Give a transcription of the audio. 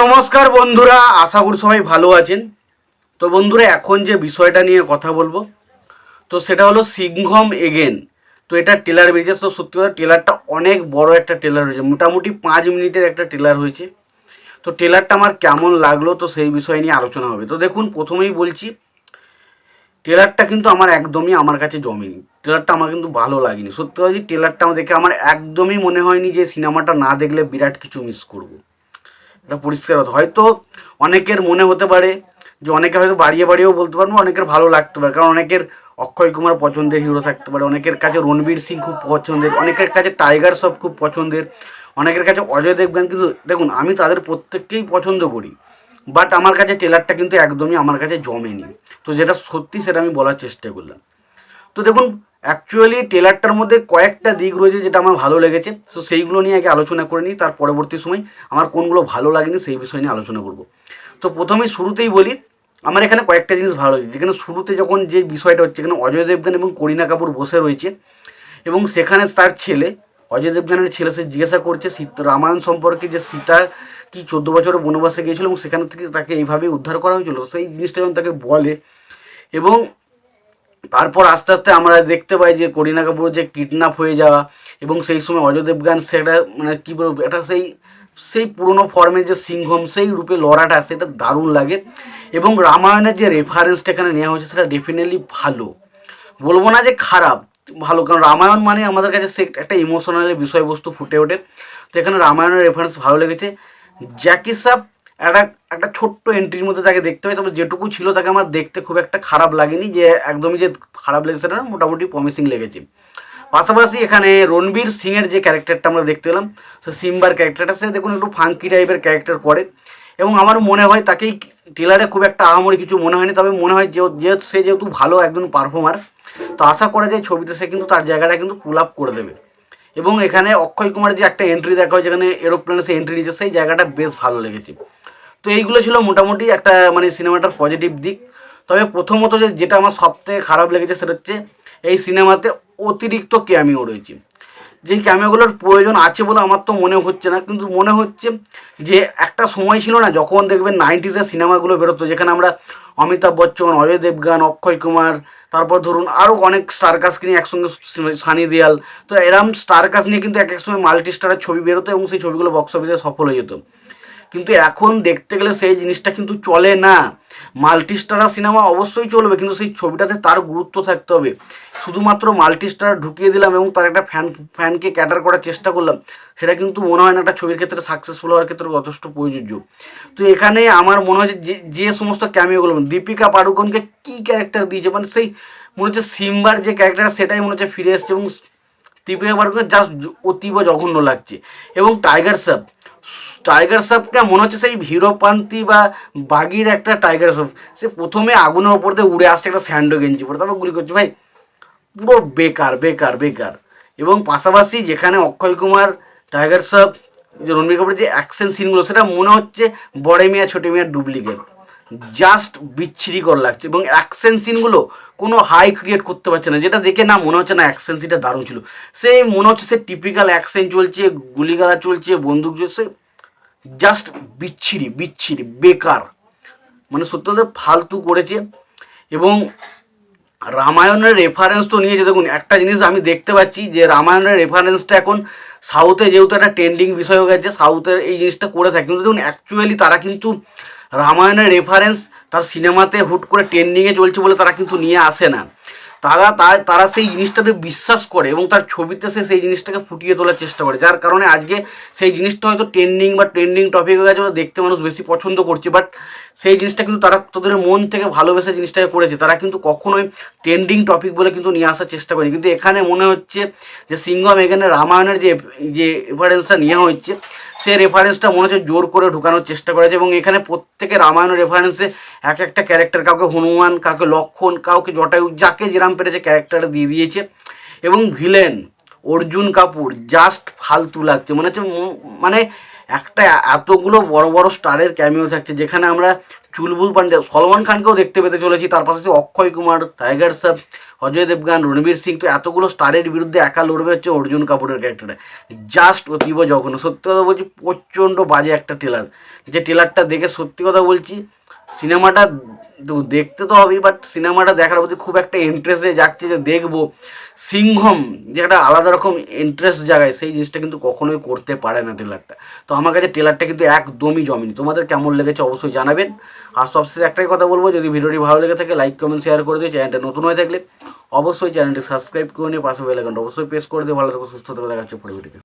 নমস্কার বন্ধুরা, আশা করি সবাই ভালো আছেন। তো বন্ধুরা, এখন যে বিষয়টা নিয়ে কথা বলবো তো সেটা হলো সিংঘম এগেন। তো এটা টেলার বেরিয়েছে। তো সত্যি কথা টেলারটা অনেক বড় একটা টেলার হয়েছে, মোটামুটি 5 মিনিটের একটা টেলার হয়েছে। তো টেলারটা আমার কেমন লাগলো তো সেই বিষয় নিয়ে আলোচনা হবে। তো দেখুন, প্রথমেই বলছি ট্রেলারটা কিন্তু আমার কাছে জমেনি। ট্রেলারটা আমার কিন্তু ভালো লাগেনি। সত্যি কথা, ট্রেলারটা দেখে আমার একদমই মনে হয়নি যে সিনেমাটা না দেখলে বিরাট কিছু মিস করব। এটা পরিষ্কার কথা। হয়তো অনেকের মনে হতে পারে যে অনেকে হয়তো বাড়িয়ে বাড়িয়েও বলতে পারবো, অনেকের ভালো লাগতে পারে, কারণ অনেকের অক্ষয় কুমার পছন্দের হিরো থাকতে পারে, অনেকের কাছে রণবীর সিং খুব পছন্দের, অনেকের কাছে টাইগার শ্রফ খুব পছন্দের, অনেকের কাছে অজয় দেবগন। কিন্তু দেখুন, আমি তাদের প্রত্যেককেই পছন্দ করি, বাট আমার কাছে ট্রেলারটা কিন্তু একদমই আমার কাছে জমেনি। তো যেটা সত্যি সেটা আমি বলার চেষ্টা করলাম। তো দেখুন, অ্যাকচুয়ালি ট্রেলারটার মধ্যে কয়েকটা দিক রয়েছে যেটা আমার ভালো লেগেছে। তো সেইগুলো নিয়ে আগে আলোচনা করে নিই, তার পরবর্তী সময় আমার কোনগুলো ভালো লাগেনি সেই বিষয় নিয়ে আলোচনা করব। তো প্রথমেই শুরুতেই বলি, আমার এখানে কয়েকটা জিনিস ভালো লেগেছে। যেখানে শুরুতে যখন যে বিষয়টা হচ্ছে, এখানে অজয় দেবগন এবং করিনা কাপুর বসে রয়েছে এবং সেখানে তার ছেলে, অজয় দেবগনের ছেলে, সে জিজ্ঞাসা করছে রামায়ণ সম্পর্কে, যে সীতা কি 14 বছরের বনবাসে গিয়েছিল এবং সেখান থেকে তাকে এইভাবেই উদ্ধার করা হয়েছিল। সেই জিনিসটা যখন তাকে বলে, এবং তারপর আস্তে আস্তে আমরা দেখতে পাই যে করিনা কাপুর যে কিডন্যাপ হয়ে যাওয়া, এবং সেই সময় অজয় দেবগান সেটা মানে কী বলবো, এটা সেই সেই পুরনো ফর্মের যে সিংঘম সেই রূপে লড়াটা, সেটা দারুণ লাগে। এবং রামায়ণের যে রেফারেন্সটা এখানে নেওয়া হয়েছে সেটা ডেফিনেটলি ভালো, বলবো না যে খারাপ, ভালো। কারণ রামায়ণ মানে আমাদের কাছে সে একটা ইমোশনাল বিষয়বস্তু ফুটে ওঠে। তো এখানে রামায়ণের রেফারেন্স ভালো লেগেছে। জ্যাকি শ্রফ একটা একটা ছোট্ট এন্ট্রির মধ্যে তাকে দেখতে হয়, তবে যেটুকু ছিল তাকে আমার দেখতে খুব একটা খারাপ লাগেনি, যে একদমই যে খারাপ লেগেছে না, মোটামুটি প্রমিসিং লেগেছে। পাশাপাশি এখানে রণবীর সিংয়ের যে ক্যারেক্টারটা আমরা দেখতে পেলাম, সে সিম্বার ক্যারেক্টারটা, সে দেখুন একটু ফাঙ্কি টাইপের ক্যারেক্টার করে, এবং আমার মনে হয় তাকেই ট্রেলারে খুব একটা আহামরি কিছু মনে হয়নি। তবে মনে হয় যে সে যেহেতু ভালো একজন পারফর্মার, তো আশা করা যায় ছবিতে সে কিন্তু তার জায়গাটা কিন্তু পুল আপ করে দেবে। এবং এখানে অক্ষয় কুমার যে একটা এন্ট্রি দেখা হয়, যেখানে এরোপ্লেনে সে এন্ট্রি নিচ্ছে, সেই জায়গাটা বেশ ভালো লেগেছে। তো এইগুলো ছিল মোটামুটি একটা মানে সিনেমাটার পজিটিভ দিক। তবে প্রথমত যেটা আমার সবথেকে খারাপ লেগেছে সেটা হচ্ছে এই সিনেমাতে অতিরিক্ত ক্যামিও রয়েছে। যেই ক্যামিওগুলোর প্রয়োজন আছে বলে আমার তো মনে হচ্ছে না, কিন্তু মনে হচ্ছে যে একটা সময় ছিল না যখন দেখবেন 90s সিনেমাগুলো বেরোতো, যেখানে আমরা অমিতাভ বচ্চন, অজয় দেবগান, অক্ষয় কুমার, তারপর ধরুন আরও অনেক স্টারকাস্ট নিয়ে একসঙ্গে, সানি দেওয়াল, তো এরম স্টারকাস্ট নিয়ে কিন্তু এক এক সময় মাল্টি স্টারের ছবি বেরোতো এবং সেই ছবিগুলো বক্স অফিসে সফল হয়ে যেত। কিন্তু এখন দেখতে গেলে সেই জিনিসটা কিন্তু চলে না। মাল্টি স্টারার সিনেমা অবশ্যই চলবে, কিন্তু সেই ছবিটাতে তার গুরুত্ব থাকতে হবে। শুধুমাত্র মাল্টি স্টার ঢুকিয়ে দিলাম এবং তার একটা ফ্যানকে ক্যাটার করার চেষ্টা করলাম, সেটা কিন্তু মনে হয় না একটা ছবির ক্ষেত্রে সাকসেসফুল হওয়ার ক্ষেত্রে যথেষ্ট প্রযোজ্য। তো এখানে আমার মনে হয় যে যে সমস্ত ক্যামিওগুলো, দীপিকা পাড়ুকোনকে কী ক্যারেক্টার দিয়েছে, মানে সেই মনে হচ্ছে সিম্বার যে ক্যারেক্টার সেটাই মনে হচ্ছে ফিরে এসছে, এবং দীপিকা পাড়ুকোন জাস্ট অতীব জঘন্য লাগছে। এবং টাইগার শ্রফকে মনে হচ্ছে সেই হিরোপান্তি বা বাগির একটা টাইগার শ্রফ। সে প্রথমে আগুনের ওপর দিয়ে উড়ে আসছে একটা স্যান্ডো গেঞ্জি পরে, তারপর গুলি করছে। ভাই পুরো বেকার বেকার বেকার। এবং পাশাপাশি যেখানে অক্ষয় কুমার, টাইগার শ্রফ, যে রণবীর কাপুরের যে অ্যাকশন সিনগুলো, সেটা মনে হচ্ছে বড় মিয়া ছোট মিয়ার ডুপ্লিকেট, জাস্ট বিচ্ছিরিকর লাগছে। এবং অ্যাকশন সিনগুলো কোনো হাই ক্রিয়েট করতে পারছে না, যেটা দেখে না মনে হচ্ছে না অ্যাকশন সিনটা দারুণ ছিল। সেই মনে হচ্ছে সে টিপিক্যাল অ্যাকশন চলছে, গুলিগালা চলছে, বন্দুক চলছে, জাস্ট বিচ্ছিরি বিচ্ছিরি বেকার, মানে সত্যি বলতে ফালতু করেছে। এবং রামায়ণের রেফারেন্স তো নিয়েছে। দেখুন, একটা জিনিস আমি দেখতে পাচ্ছি যে রামায়ণের রেফারেন্সটা এখন সাউথে যেহেতু একটা ট্রেন্ডিং বিষয় হয়ে গেছে, সাউথের এই জিনিসটা করে থাকে। কিন্তু দেখুন, অ্যাকচুয়ালি তারা কিন্তু রামায়ণের রেফারেন্স তার সিনেমাতে হুট করে ট্রেন্ডিংয়ে চলছে বলে তারা কিন্তু নিয়ে আসে না। তারা সেই জিনিসটাতে বিশ্বাস করে এবং তার ছবিতে সে সেই জিনিসটাকে ফুটিয়ে তোলার চেষ্টা করে, যার কারণে আজকে সেই জিনিসটা হয়তো ট্রেন্ডিং টপিক হয়ে গেছে, দেখতে মানুষ বেশি পছন্দ করছে। বাট সেই জিনিসটা কিন্তু তারা তাদের মন থেকে ভালোবেসে জিনিসটাকে করেছে, তারা কিন্তু কখনোই ট্রেন্ডিং টপিক বলে কিন্তু নিয়ে আসার চেষ্টা করেনি। কিন্তু এখানে মনে হচ্ছে যে সিংঘম এখানে রামায়ণের যে যে রেফারেন্সটা নেওয়া হচ্ছে, সেই রেফারেন্সটা মনে হচ্ছে জোর করে ঢুকানোর চেষ্টা করেছে। এবং এখানে প্রত্যেকে রামায়ণের রেফারেন্সে এক একটা ক্যারেক্টার, কাউকে হনুমান, কাউকে লক্ষণ, কাউকে জটায়ু, যাকে যেরাম পেরেছে ক্যারেক্টারটা দিয়ে দিয়েছে। এবং ভিলেন অর্জুন কাপুর জাস্ট ফালতু লাগছে, মনে হচ্ছে মানে একটা এতগুলো বড় বড় স্টারের ক্যামিও থাকছে, যেখানে আমরা চুলবুল পান্ডে, সলমান খানকেও দেখতে পেতে চলেছি, তার পাশাপাশি অক্ষয় কুমার, টাইগার শ্রফ, অজয় দেবগান, রণবীর সিং। তো এতগুলো স্টারের বিরুদ্ধে একা লড়বে হচ্ছে অর্জুন কাপুরের ক্যারেক্টারে, জাস্ট অতীব জঘন্য। সত্যি কথা বলছি, প্রচণ্ড বাজে একটা ট্রেলার, যে ট্রেলারটা দেখে সত্যি কথা বলছি সিনেমাটা দেখতে তো হবেই, বাট সিনেমাটা দেখার প্রতি খুব একটা ইন্টারেস্টে যাচ্ছে, যে দেখবো সিংঘম, যে একটা আলাদা রকম ইন্টারেস্ট জাগায়, সেই জিনিসটা কিন্তু কখনোই করতে পারে না ট্রেলারটা। তো আমার কাছে ট্রেলারটা কিন্তু একদমই জমেনি। তোমাদের কেমন লেগেছে অবশ্যই জানাবেন। আর সবশেষে একটাই কথা বলবো, যদি ভিডিওটি ভালো লেগে থাকে লাইক কমেন্ট শেয়ার করে দিও। চ্যানেলটা নতুন হয়ে থাকলে অবশ্যই চ্যানেলটি সাবস্ক্রাইব করে নিয়ে পাশে বেল আইকনটা অবশ্যই প্রেস করে দিও। ভালো থাকো, সুস্থ থাকো, দেখা হচ্ছে পরে ভিডিওতে।